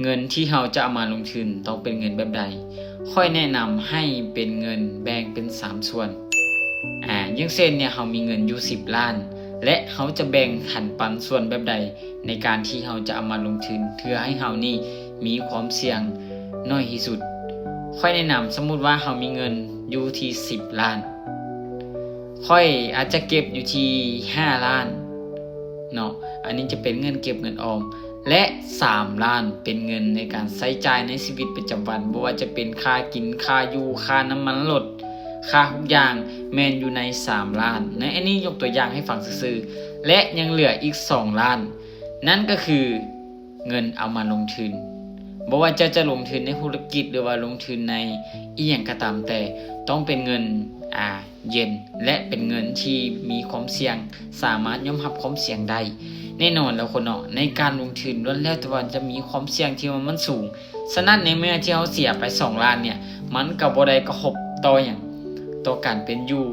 เงินที่เราจะเอามาลงทุนต้องเป็นเงินแบบใดค่อยแนะนำให้เป็นเงินแบ่งเป็น3ส่วนอย่างเช่นเนี่ยเรามีเงินอยู่10ล้านและเราจะแบ่งหันปันส่วนแบบใดในการที่เราจะเอามาลงทุนเพื่อให้เรานี่มีความเสี่ยงน้อยที่สุดค่อยแนะนำสมมุติว่าเรามีเงินอยู่ที่10ล้านค่อยอาจจะเก็บอยู่ที่5ล้านเนาะอันนี้จะเป็นเงินเก็บเงินออมและ3ล้านเป็นเงินในการใช้จ่ายในชีวิตประจำวันบ่ว่าจะเป็นค่ากินค่าอยู่ค่าน้ำมันรถค่าทุกอย่างแม่นอยู่ใน3ล้านในอันนี้ยกตัวอย่างให้ฟังซื่อๆและยังเหลืออีก2ล้านนั่นก็คือเงินเอามาลงทุนบ่ว่าจะลงทุนในธุรกิจหรือว่าลงทุนในอีหยังก็ตามแต่ต้องเป็นเงินเย็นและเป็นเงินที่มีความเสี่ยงสามารถยอมรับความเสี่ยงได้แน่นอนแล้วคนเนาะในการลงทุนล้วนแล้วแต่ว่าจะมีความเสี่ยงที่มันสูงฉะนั้นในเมื่อที่เราเสียไป2ล้านเนี่ยมันก็บ่ได้กระทบต่อหยังต่อการเป็นอยู่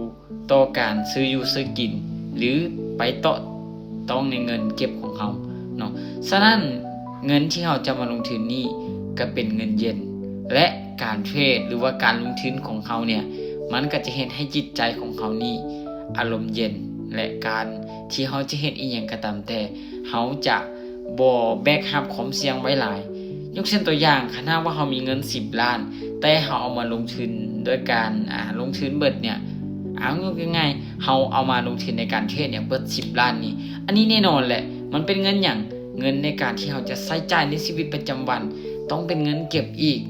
ต่อการซื้ออยู่ซื้อกินหรือไปต้องในเงินเก็บของเราเนาะฉะนั้นเงินที่เราจะมาลงทุนนี่ก็เป็นเงินเย็นและการเทรดหรือว่าการลงทุนของเขาเนี่ยมันก็จะเห็นให้จิตใจของเขานี่อารมณ์เย็นและการที่เขาจะเห็นอีหยังก็ตามแต่เขาจะบ่แบกรับความเสี่ยงไว้หลายยกเช่นตัวอย่างขณะว่าเขามีเงิน10ล้านแต่เขาเอามาลงทุนด้วยการลงทุนเบิดเนี่ยเอาง่ายๆเขาเอามาลงทุนในการเทรดเนี่ยเบิด10ล้านนี่อันนี้แน่นอนแหละมันเป็นเงินอย่างเงินในการที่เขาจะใช้จ่ายในชีวิตประจำวันต้องเป็นเงินเก็บอีก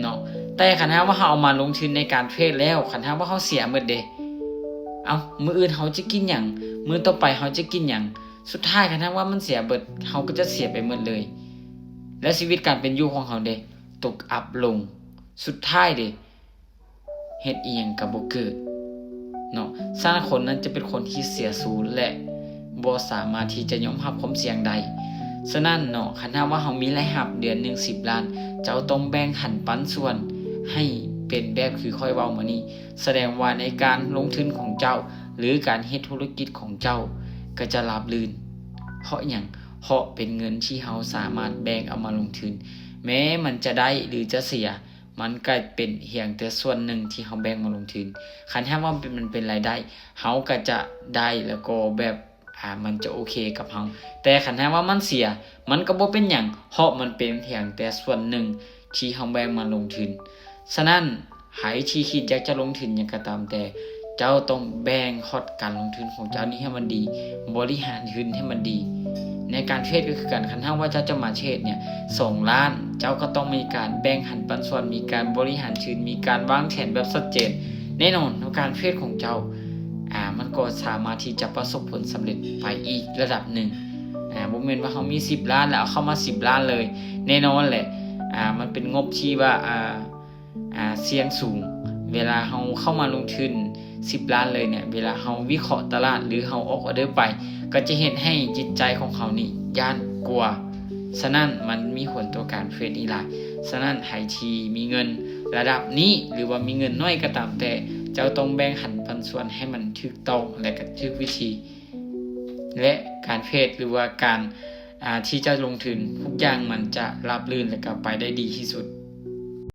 เนาะแต่คันว่าเขาเอามาลงทุนในการเทรดแล้วคันว่าเขาเสียหมดเด้มื้ออื่นเขาจะกินหยังมื้อต่อไปเขาจะกินหยังสุดท้ายคันว่ามันเสียเบิดเขาก็จะเสียไปหมดเลยและชีวิตการเป็นอยู่ของเขาเด้ตกอับลงสุดท้ายเด้เฮ็ดอีหยังก็บ่เกิดเนาะฉะนั้นคนนั้นจะเป็นคนที่เสียสูญและบ่สามารถที่จะยอมรับความเสี่ยงได้ฉะนั้นเนาะคันว่าเขามีรายรับเดือนนึง10ล้านเจ้าต้องแบ่งหันปันส่วนให้เป็นแบบคือค่อยเว้ามานี้แสดงว่าในการลงทุนของเจ้าหรือการเฮ็ดธุรกิจของเจ้าก็จะราบรื่นเพราะหยังเพราะเป็นเงินที่เฮาสามารถแบ่งเอามาลงทุนแม้มันจะได้หรือจะเสียมันก็เป็นเพียงแต่ส่วนหนึ่งที่เฮาแบ่งมาลงทุนคันถ้าว่ามันเป็นรายได้เฮาก็จะได้แล้วก็แบบมันจะโอเคกับเฮาแต่คันถ้าว่ามันเสียมันก็บ่เป็นหยังเพราะมันเป็นเพียงแต่ส่วนหนึ่งที่เฮาแบ่งมาลงทุนฉะนั้นใครที่คิดอยากจะลงทุนหยังก็ตามแต่เจ้าต้องแบ่งคอร์สการลงทุนของเจ้านี้ให้มันดีบริหารทุนให้มันดีในการเทรดก็คือการคันถ้าว่าเจ้าจะมาเทรดเนี่ย2ล้านเจ้าก็ต้องมีการแบ่งหันปันส่วนมีการบริหารทุนมีการวางแผนแบบชัดเจนแน่นอนในการเทรดของเจ้ามันก็สามารถที่จะประสบผลสำเร็จไปอีกระดับหนึ่งบ่แม่นว่าเฮามี10ล้านแล้วเอาเข้ามา10ล้านเลยแน่นอนแหละมันเป็นงบที่ว่าเสี่ยงสูงเวลาเฮาเข้ามาลงทุน10ล้านเลยเนี่ยเวลาเฮาวิเคราะห์ตลาดหรือเฮาออกออเดอร์ไปก็จะเห็นให้จิตใจของเขานี่ย่านกลัวฉะนั้นมันมีผลต่อการเทรดอีหลายฉะนั้นใครที่มีเงินระดับนี้หรือว่ามีเงินน้อยก็ตามแต่เจ้าต้องแบ่งหันปันส่วนให้มันถูกต้องและก็ถูกวิธีและการเทรดหรือว่าการที่จะลงทุนทุกอย่างมันจะราบรื่นและก็ไปได้ดีที่สุด